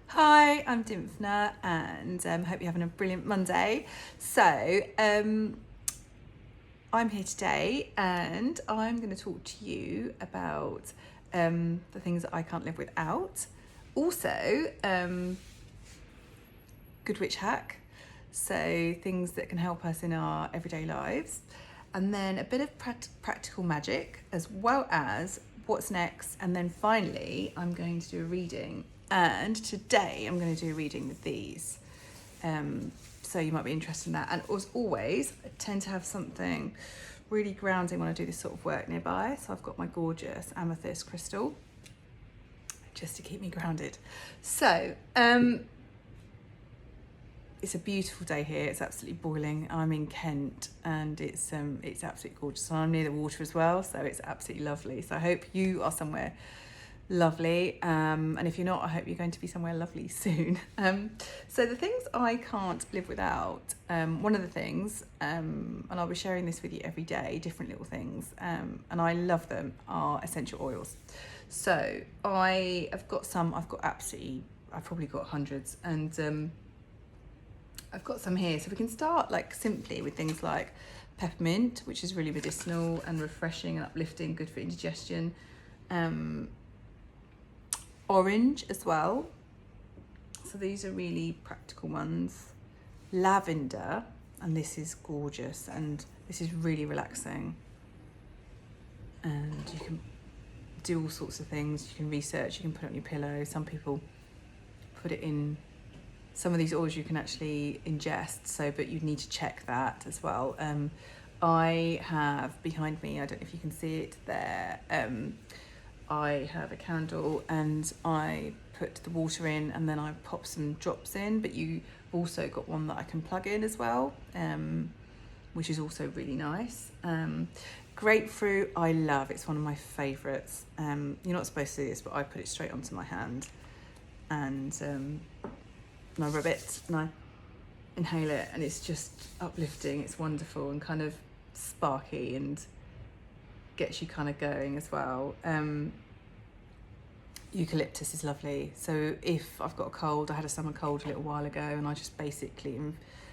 Hi, I'm Dymphna and hope you're having a brilliant Monday. I'm here today and I'm going to talk to you about the things that I can't live without. Also, Good Witch Hack, so things that can help us in our everyday lives. And then a bit of practical magic, as well as what's next. And then finally, I'm going to do a reading. And today I'm going to do a reading with these. So you might be interested in that. And as always, I tend to have something really grounding when I do this sort of work nearby. So I've got my gorgeous amethyst crystal just to keep me grounded. So, it's a beautiful day here. It's absolutely boiling. I'm in Kent and it's absolutely gorgeous. And I'm near the water as well, so it's absolutely lovely. So I hope you are somewhere lovely. And if you're not, I hope you're going to be somewhere lovely soon. So the things I can't live without, one of the things, and I'll be sharing this with you every day, different little things, and I love them, are essential oils. So I've probably got hundreds, and I've got some here. So we can start like simply with things like peppermint, which is really medicinal and refreshing and uplifting, good for indigestion. Orange as well. So these are really practical ones. Lavender, and this is gorgeous and this is really relaxing. And you can do all sorts of things. You can research, you can put it on your pillow. Some people put it in. Some of these oils you can actually ingest, but you'd need to check that as well. I have behind me, I don't know if you can see it there, I have a candle and I put the water in and then I pop some drops in, but you've also got one that I can plug in as well, which is also really nice. Grapefruit, I love, it's one of my favourites. You're not supposed to do this, but I put it straight onto my hand and I rub it and I inhale it, and it's just uplifting. It's wonderful and kind of sparky and gets you kind of going as well. Eucalyptus is lovely. So if I've got a cold, I had a summer cold a little while ago and I just basically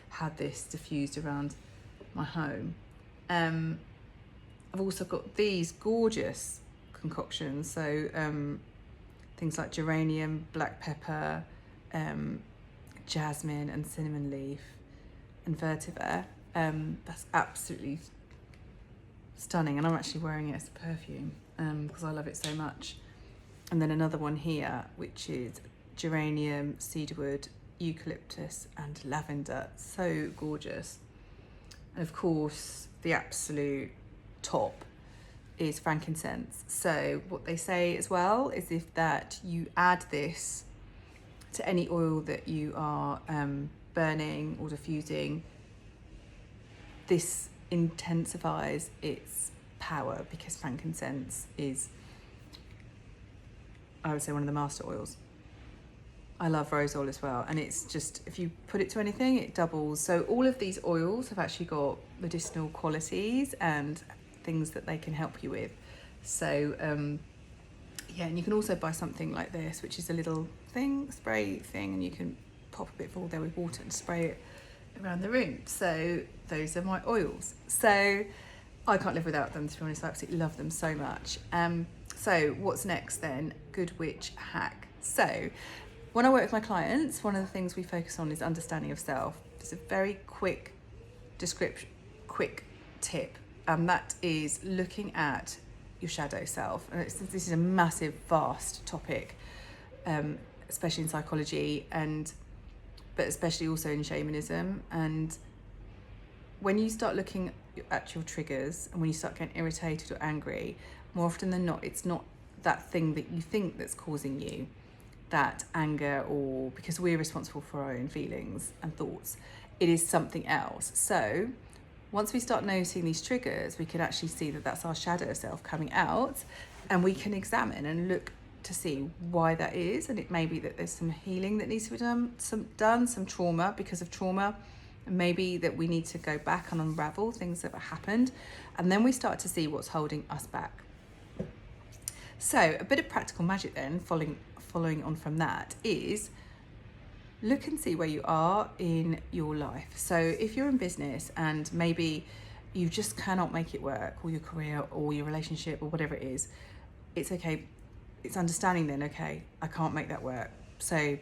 had this diffused around my home. I've also got these gorgeous concoctions. So things like geranium, black pepper, jasmine and cinnamon leaf and vetiver. That's absolutely stunning, and I'm actually wearing it as a perfume because I love it so much. And then another one here, which is geranium, cedarwood, eucalyptus and lavender. So gorgeous. And of course the absolute top is frankincense. So what they say as well is if that you add this to any oil that you are burning or diffusing, this intensifies its power, because frankincense is, I would say, one of the master oils. I love rose oil as well, and it's just, if you put it to anything, it doubles. So all of these oils have actually got medicinal qualities and things that they can help you with. So yeah, and you can also buy something like this, which is a little spray thing, and you can pop a bit full there with water and spray it around the room. So those are my oils. So I can't live without them, to be honest. I absolutely love them so much. So what's next then? Good Witch Hack. So when I work with my clients, one of the things we focus on is understanding of self. It's a very quick description, quick tip, and that is looking at your shadow self. And this is a massive, vast topic, especially in psychology, but especially also in shamanism. And when you start looking at your triggers and when you start getting irritated or angry, more often than not, it's not that thing that you think that's causing you that anger, or because we're responsible for our own feelings and thoughts. It is something else. So once we start noticing these triggers, we can actually see that that's our shadow self coming out, and we can examine and look to see why that is. And it may be that there's some healing that needs to be done, some trauma, because of trauma. And maybe that we need to go back and unravel things that have happened. And then we start to see what's holding us back. So a bit of practical magic then, following on from that, is look and see where you are in your life. So if you're in business and maybe you just cannot make it work, or your career or your relationship or whatever it is, it's okay. It's understanding then, okay, I can't make that work. So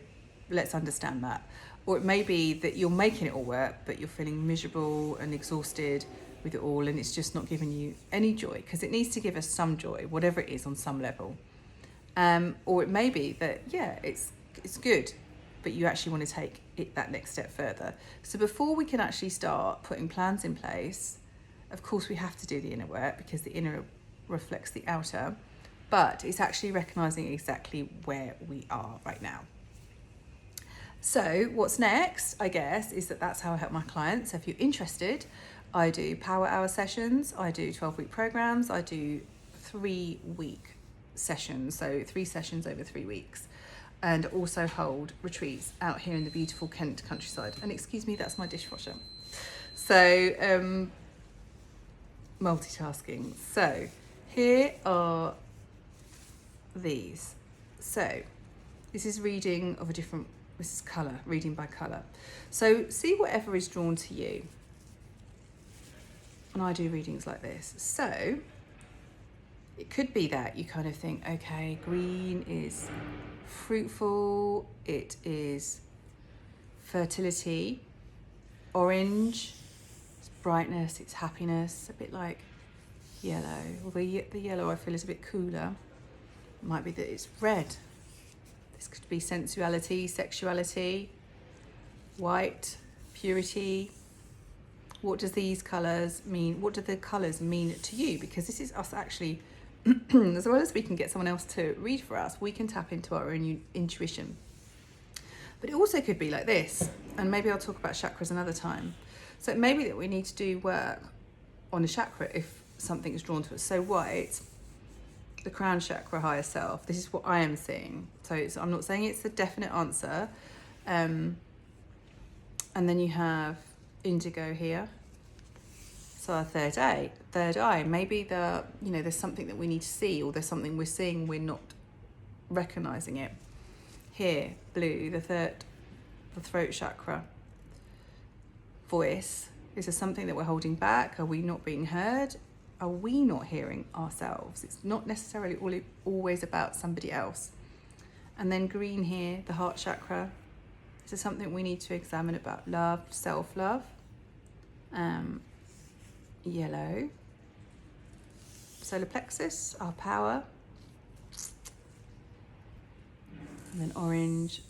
let's understand that. Or it may be that you're making it all work, but you're feeling miserable and exhausted with it all, and it's just not giving you any joy, because it needs to give us some joy, whatever it is, on some level. Or it may be that, yeah, it's good, but you actually want to take it that next step further. So before we can actually start putting plans in place, of course we have to do the inner work, because the inner reflects the outer, but it's actually recognizing exactly where we are right now. So what's next, I guess, is that's how I help my clients. So if you're interested, I do power hour sessions, I do 12-week programs, I do 3-week sessions, so 3 sessions over 3 weeks, and also hold retreats out here in the beautiful Kent countryside. And excuse me, that's my dishwasher. So multitasking. So here are these. So this is reading of a different, this is colour, reading by colour. So see whatever is drawn to you. And I do readings like this. So it could be that you kind of think, okay, green is fruitful, it is fertility, orange, it's brightness, it's happiness, a bit like yellow. Although the yellow I feel is a bit cooler. It might be that it's red. This could be sensuality, sexuality, white, purity. What does these colours mean? What do the colours mean to you? Because this is us actually, as well as we can get someone else to read for us, we can tap into our own intuition. But it also could be like this, and maybe I'll talk about chakras another time. So it may be that we need to do work on a chakra if something is drawn to us. So white, the crown chakra, higher self, this is what I am seeing. So I'm not saying it's a definite answer. And then you have indigo here. So our third eye, maybe there's something that we need to see, or there's something we're seeing, we're not recognizing it. Here, blue, the throat chakra. Voice, is there something that we're holding back? Are we not being heard? Are we not hearing ourselves? It's not necessarily always about somebody else. And then green here, the heart chakra. Is there something we need to examine about love, self-love? Yellow, solar plexus, our power. And then orange,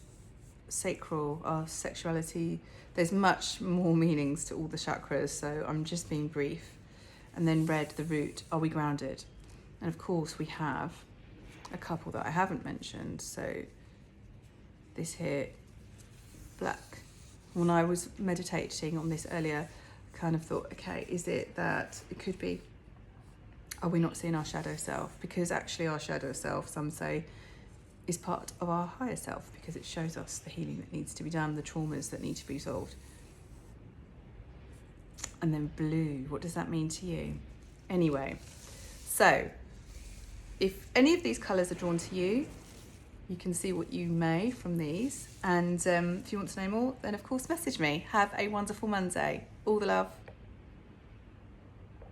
sacral, our sexuality. There's much more meanings to all the chakras, so I'm just being brief. And then red, the root, are we grounded? And of course we have a couple that I haven't mentioned. So this here, black. When I was meditating on this earlier, I kind of thought, okay, is it that it could be, are we not seeing our shadow self? Because actually our shadow self, some say, is part of our higher self, because it shows us the healing that needs to be done, the traumas that need to be resolved. And then blue, what does that mean to you? Anyway, so if any of these colours are drawn to you, you can see what you may from these. And if you want to know more, then of course message me. Have a wonderful Monday. All the love.